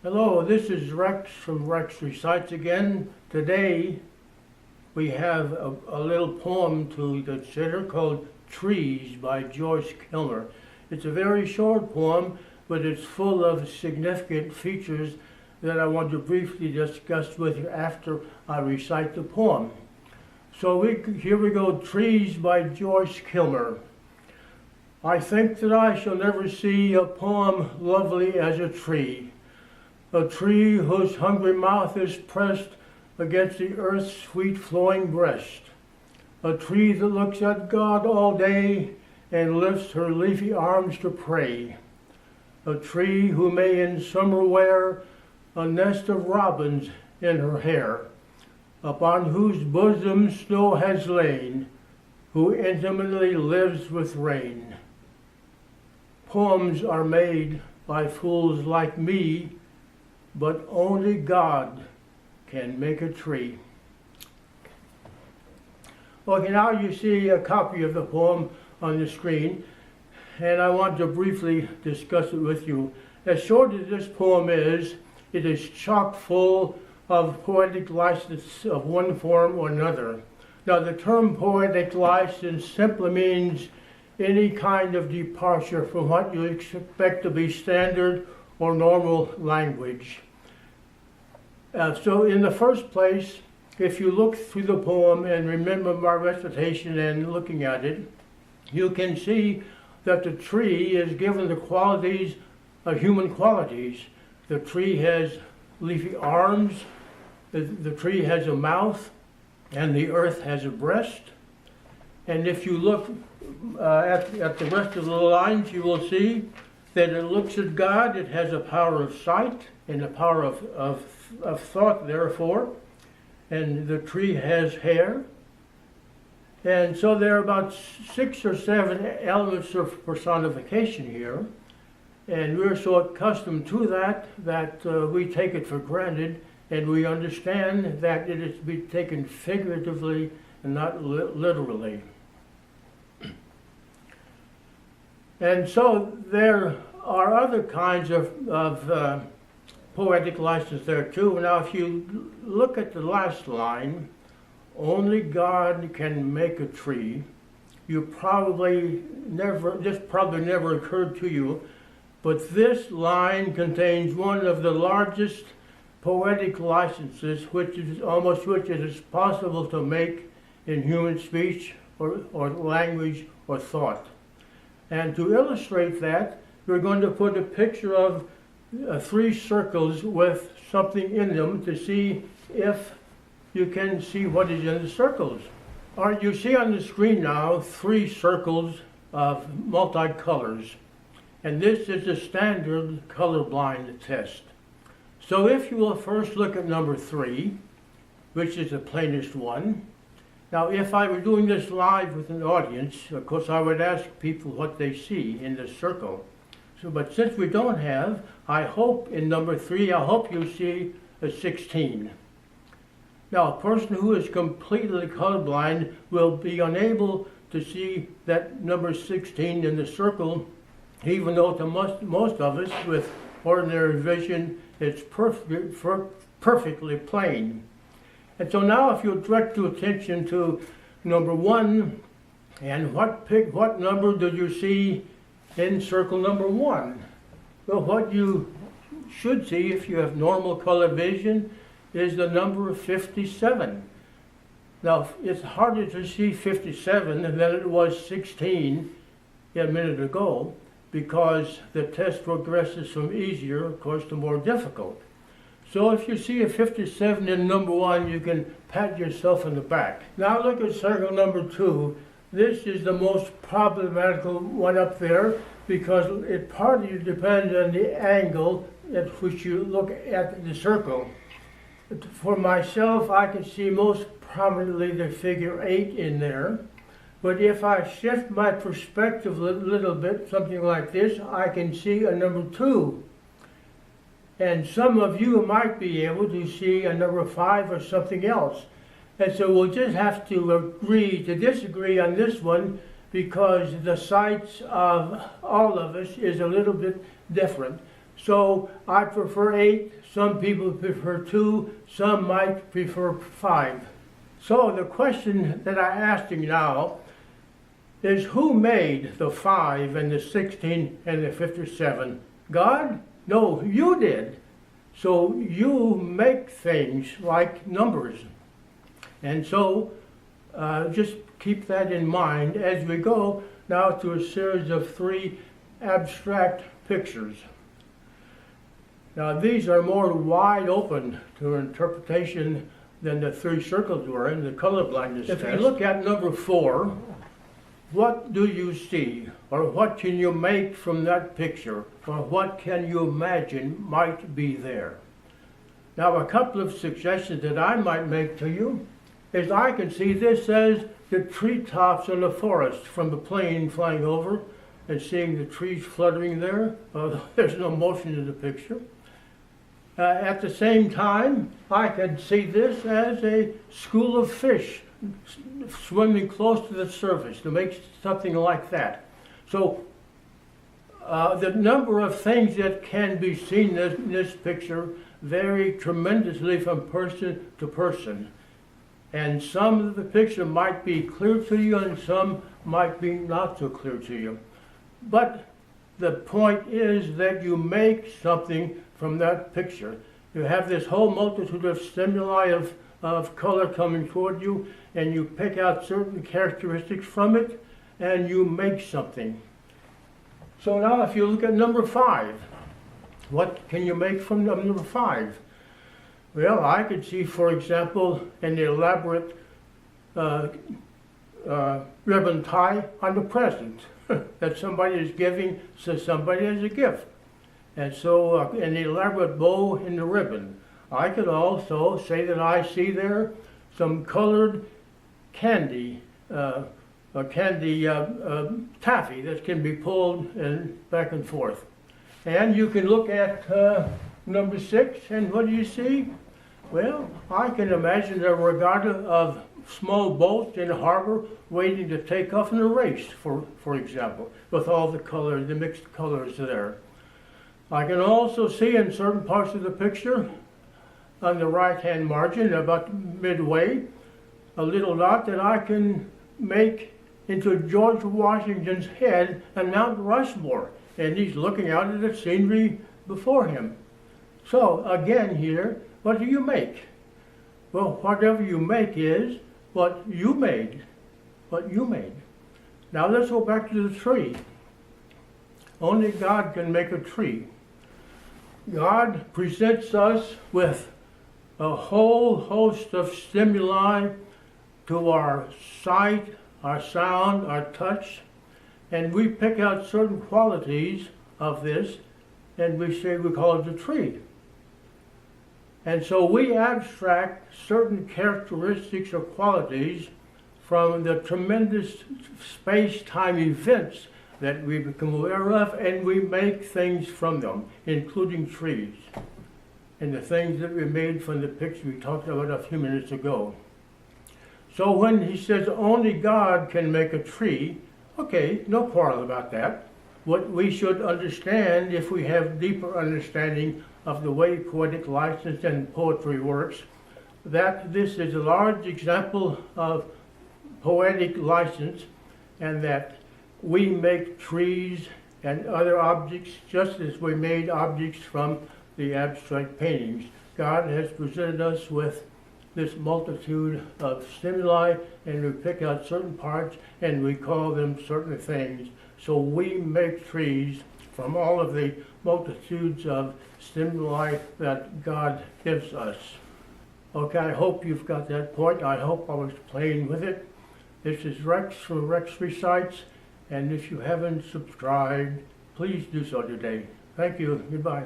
Hello, this is Rex from Rex Recites again. Today we have a little poem to consider called Trees by Joyce Kilmer. It's a very short poem, but it's full of significant features that I want to briefly discuss with you after I recite the poem. So here we go, Trees by Joyce Kilmer. I think that I shall never see a poem lovely as a tree whose hungry mouth is pressed against the earth's sweet flowing breast, a tree that looks at God all day and lifts her leafy arms to pray, a tree who may in summer wear a nest of robins in her hair, upon whose bosom snow has lain, who intimately lives with rain. Poems are made by fools like me, but only God can make a tree. Okay, now you see a copy of the poem on the screen, and I want to briefly discuss it with you. As short as this poem is, it is chock full of poetic license of one form or another. Now, the term poetic license simply means any kind of departure from what you expect to be standard or normal language. So in the first place, if you look through the poem and remember my recitation and looking at it, you can see that the tree is given the qualities of human qualities. The tree has leafy arms, the tree has a mouth, and the earth has a breast. And if you look at the rest of the lines, you will see that it looks at God, it has a power of sight and a power of thought, therefore, and the tree has hair. And so there are about 6 or 7 elements of personification here, and we're so accustomed to that we take it for granted, and we understand that it is to be taken figuratively and not literally. And so there are other kinds of poetic license there too. Now, if you look at the last line, only God can make a tree, this probably never occurred to you, but this line contains one of the largest poetic licenses which it is possible to make in human speech or language or thought. And to illustrate that, we're going to put a picture of 3 circles with something in them to see if you can see what is in the circles. All right, you see on the screen now 3 circles of multicolors, and this is a standard colorblind test. So if you will first look at number 3, which is the plainest one. Now, if I were doing this live with an audience, of course I would ask people what they see in the circle. But since we don't have, I hope in number 3, I hope you see a 16. Now, a person who is completely colorblind will be unable to see that number 16 in the circle, even though to most of us with ordinary vision, it's perfectly plain. And so now if you direct your attention to number 1, and what number do you see in circle number 1? Well, what you should see if you have normal color vision is the number 57. Now, it's harder to see 57 than it was 16 a minute ago, because the test progresses from easier, of course, to more difficult. So if you see a 57 in number 1, you can pat yourself on the back. Now look at circle number 2. This is the most problematical one up there because it partly depends on the angle at which you look at the circle. For myself, I can see most prominently the figure 8 in there. But if I shift my perspective a little bit, something like this, I can see a number 2. And some of you might be able to see a number 5 or something else. And so we'll just have to agree to disagree on this one because the sights of all of us is a little bit different. So I prefer 8, some people prefer 2, some might prefer 5. So the question that I'm asking now is, who made the 5 and the 16 and the 57? God? No, you did. So you make things like numbers. And so just keep that in mind as we go now to a series of 3 abstract pictures. Now these are more wide open to interpretation than the 3 circles were in the color blindness test. If you look at number 4, what do you see? Or what can you make from that picture? Or what can you imagine might be there? Now a couple of suggestions that I might make to you is I can see this as the treetops in the forest from the plane flying over and seeing the trees fluttering there. There's no motion in the picture. At the same time, I can see this as a school of fish swimming close to the surface to make something like that. So the number of things that can be seen in this picture vary tremendously from person to person. And some of the picture might be clear to you and some might be not so clear to you. But the point is that you make something from that picture. You have this whole multitude of stimuli of color coming toward you, and you pick out certain characteristics from it, and you make something. So now if you look at number 5, what can you make from number 5? Well, I could see, for example, an elaborate ribbon tie on the present that somebody is giving to somebody as a gift. And so an elaborate bow in the ribbon. I could also say that I see there some colored candy, taffy that can be pulled and back and forth. And you can look at number 6, and what do you see? Well, I can imagine a regatta of small boats in a harbor waiting to take off in a race, for example, with all the colors, the mixed colors there. I can also see in certain parts of the picture, on the right-hand margin, about midway, a little dot that I can make into George Washington's head and Mount Rushmore, and he's looking out at the scenery before him. So, again here, what do you make? Well, whatever you make is what you made. What you made. Now let's go back to the tree. Only God can make a tree. God presents us with a whole host of stimuli to our sight, our sound, our touch, and we pick out certain qualities of this, and we call it a tree. And so we abstract certain characteristics or qualities from the tremendous space-time events that we become aware of, and we make things from them, including trees, and the things that we made from the picture we talked about a few minutes ago. So when he says only God can make a tree, okay, no quarrel about that. What we should understand, if we have deeper understanding of the way poetic license and poetry works, that this is a large example of poetic license, and that we make trees and other objects just as we made objects from the abstract paintings. God has presented us with this multitude of stimuli, and we pick out certain parts and we call them certain things. So we make trees from all of the multitudes of stimuli that God gives us. Okay, I hope you've got that point. I hope I was playing with it. This is Rex from Rex Recites, and if you haven't subscribed, please do so today. Thank you. Goodbye.